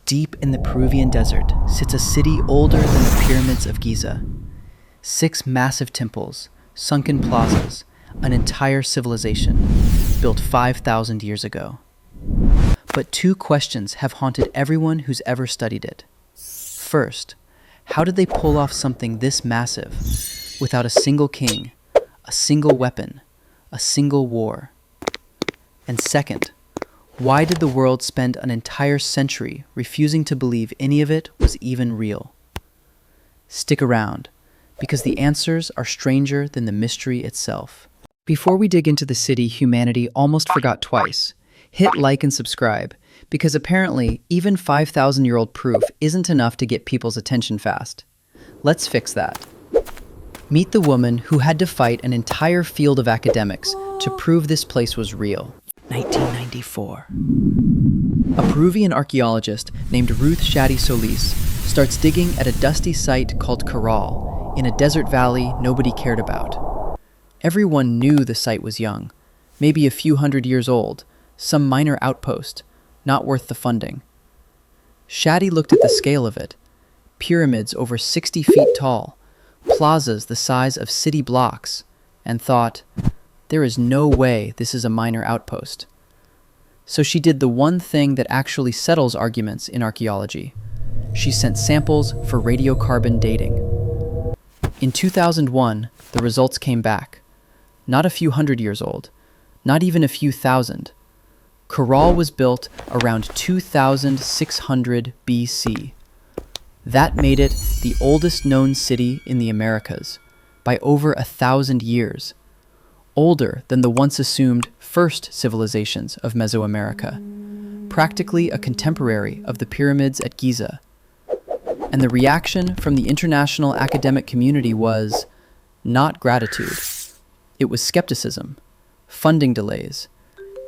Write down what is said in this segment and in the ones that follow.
Deep in the Peruvian desert sits a city older than the Pyramids of Giza. 6 massive temples, sunken plazas, an entire civilization, built 5,000 years ago. But 2 questions have haunted everyone who's ever studied it. First, how did they pull off something this massive without a single king, a single weapon, a single war? And second, why did the world spend an entire century refusing to believe any of it was even real? Stick around, because the answers are stranger than the mystery itself. Before we dig into the city humanity almost forgot twice, hit like and subscribe, because apparently even 5,000-year-old proof isn't enough to get people's attention fast. Let's fix that. Meet the woman who had to fight an entire field of academics to prove this place was real. 1994. A Peruvian archaeologist named Ruth Shady Solís starts digging at a dusty site called Caral in a desert valley nobody cared about. Everyone knew the site was young, maybe a few hundred years old, some minor outpost, not worth the funding. Shady looked at the scale of it. Pyramids over 60 feet tall, plazas the size of city blocks, and thought, there is no way this is a minor outpost. So she did the one thing that actually settles arguments in archaeology. She sent samples for radiocarbon dating. In 2001, the results came back. Not a few hundred years old, not even a few thousand. Caral was built around 2600 BC. That made it the oldest known city in the Americas by over 1,000 years. Older than the once assumed first civilizations of Mesoamerica, practically a contemporary of the pyramids at Giza. And the reaction from the international academic community was not gratitude. It was skepticism, funding delays,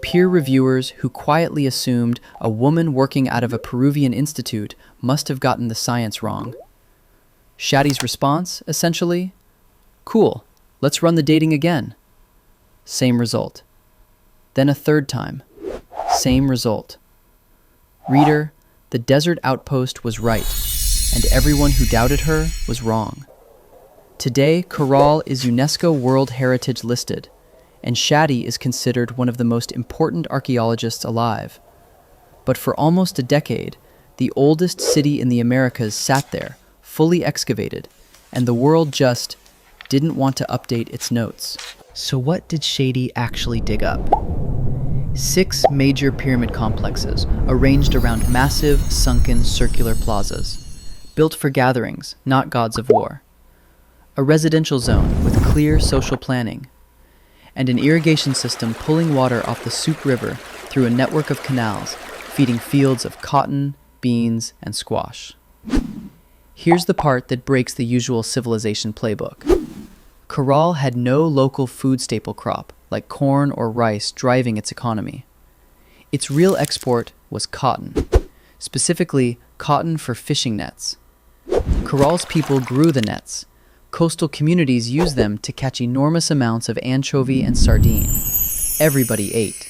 peer reviewers who quietly assumed a woman working out of a Peruvian institute must have gotten the science wrong. Shady's response, essentially, cool, let's run the dating again. Same result. Then a third time. Same result. Reader, the desert outpost was right, and everyone who doubted her was wrong. Today, Caral is UNESCO World Heritage listed, and Shady is considered one of the most important archaeologists alive. But for almost a decade, the oldest city in the Americas sat there, fully excavated, and the world just didn't want to update its notes. So what did Shady actually dig up? 6 major pyramid complexes arranged around massive, sunken, circular plazas, built for gatherings, not gods of war. A residential zone with clear social planning, and an irrigation system pulling water off the Supe River through a network of canals, feeding fields of cotton, beans, and squash. Here's the part that breaks the usual civilization playbook. Caral had no local food staple crop, like corn or rice, driving its economy. Its real export was cotton, specifically cotton for fishing nets. Caral's people grew the nets. Coastal communities used them to catch enormous amounts of anchovy and sardine. Everybody ate.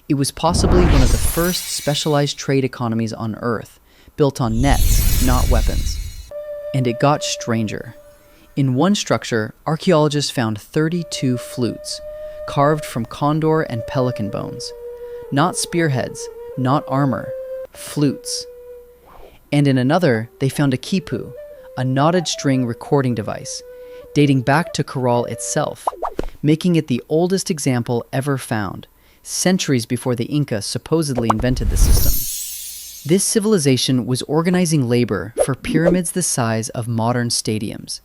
It was possibly one of the first specialized trade economies on Earth, built on nets, not weapons. And it got stranger. In one structure, archaeologists found 32 flutes, carved from condor and pelican bones. Not spearheads, not armor, flutes. And in another, they found a quipu, a knotted string recording device, dating back to Caral itself, making it the oldest example ever found, centuries before the Inca supposedly invented the system. This civilization was organizing labor for pyramids the size of modern stadiums,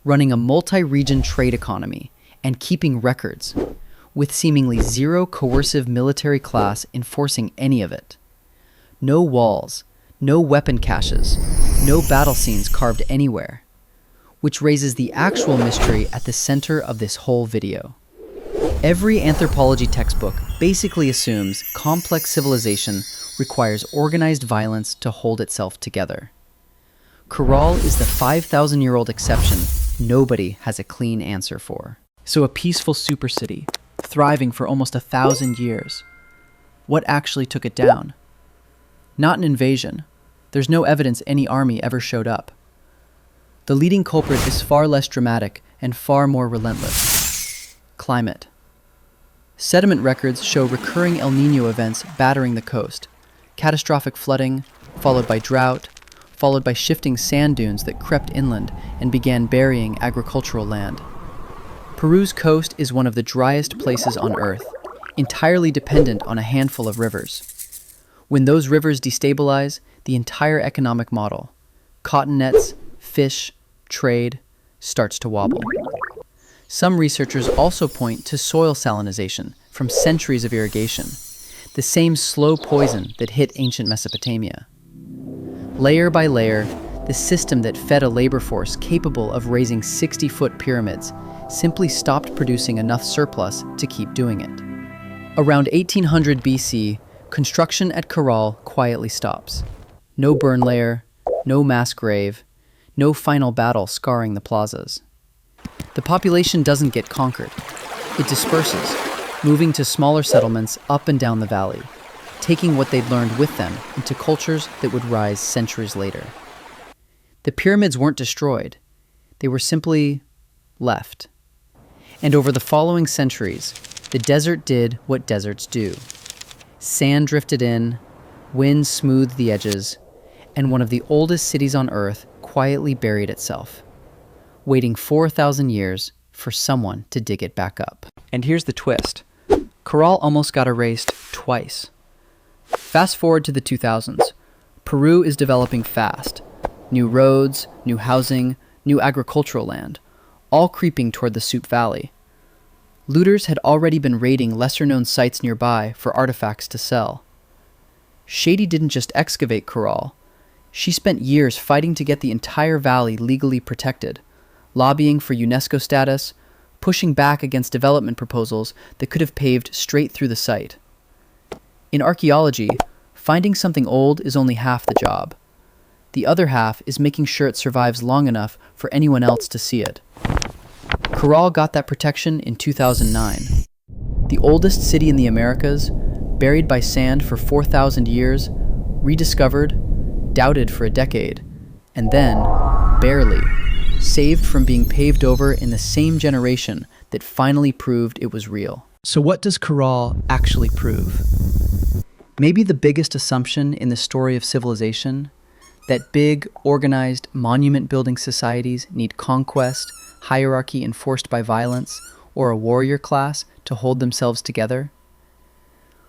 running a multi-region trade economy, and keeping records, with seemingly zero coercive military class enforcing any of it. No walls, no weapon caches, no battle scenes carved anywhere, which raises the actual mystery at the center of this whole video. Every anthropology textbook basically assumes complex civilization requires organized violence to hold itself together. Caral is the 5,000-year-old exception nobody has a clean answer for. So a peaceful super city, thriving for almost 1,000 years. What actually took it down? Not an invasion, there's no evidence any army ever showed up. The leading culprit is far less dramatic and far more relentless. Climate. Sediment records show recurring El Niño events battering the coast, catastrophic flooding, followed by drought, followed by shifting sand dunes that crept inland and began burying agricultural land. Peru's coast is one of the driest places on Earth, entirely dependent on a handful of rivers. When those rivers destabilize, the entire economic model, cotton nets, fish, trade, starts to wobble. Some researchers also point to soil salinization from centuries of irrigation, the same slow poison that hit ancient Mesopotamia. Layer by layer, the system that fed a labor force capable of raising 60-foot pyramids simply stopped producing enough surplus to keep doing it. Around 1800 BC, construction at Caral quietly stops. No burn layer, no mass grave, no final battle scarring the plazas. The population doesn't get conquered. It disperses, moving to smaller settlements up and down the valley, taking what they'd learned with them into cultures that would rise centuries later. The pyramids weren't destroyed. They were simply left. And over the following centuries, the desert did what deserts do. Sand drifted in, wind smoothed the edges, and one of the oldest cities on Earth quietly buried itself, waiting 4,000 years for someone to dig it back up. And here's the twist. Caral almost got erased twice. Fast forward to the 2000s. Peru is developing fast. New roads, new housing, new agricultural land, all creeping toward the Supe Valley. Looters had already been raiding lesser-known sites nearby for artifacts to sell. Shady didn't just excavate Caral. She spent years fighting to get the entire valley legally protected, lobbying for UNESCO status, pushing back against development proposals that could have paved straight through the site. In archaeology, finding something old is only half the job. The other half is making sure it survives long enough for anyone else to see it. Caral got that protection in 2009. The oldest city in the Americas, buried by sand for 4,000 years, rediscovered, doubted for a decade, and then, barely, saved from being paved over in the same generation that finally proved it was real. So what does Caral actually prove? Maybe the biggest assumption in the story of civilization, that big, organized, monument-building societies need conquest, hierarchy enforced by violence, or a warrior class to hold themselves together.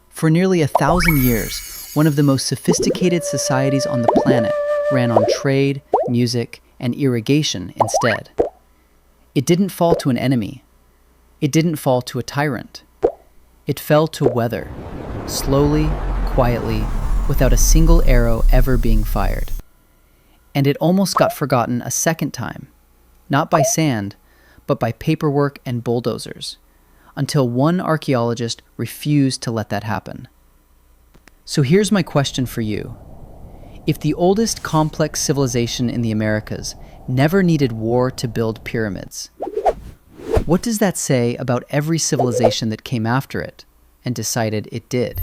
For nearly 1,000 years, one of the most sophisticated societies on the planet ran on trade, music, and irrigation instead. It didn't fall to an enemy. It didn't fall to a tyrant. It fell to weather, slowly, quietly, without a single arrow ever being fired. And it almost got forgotten a second time, not by sand, but by paperwork and bulldozers, until one archaeologist refused to let that happen. So here's my question for you. If the oldest complex civilization in the Americas never needed war to build pyramids, what does that say about every civilization that came after it and decided it did?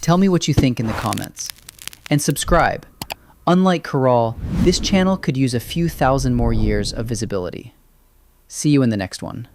Tell me what you think in the comments. And subscribe. Unlike Caral, this channel could use a few thousand more years of visibility. See you in the next one.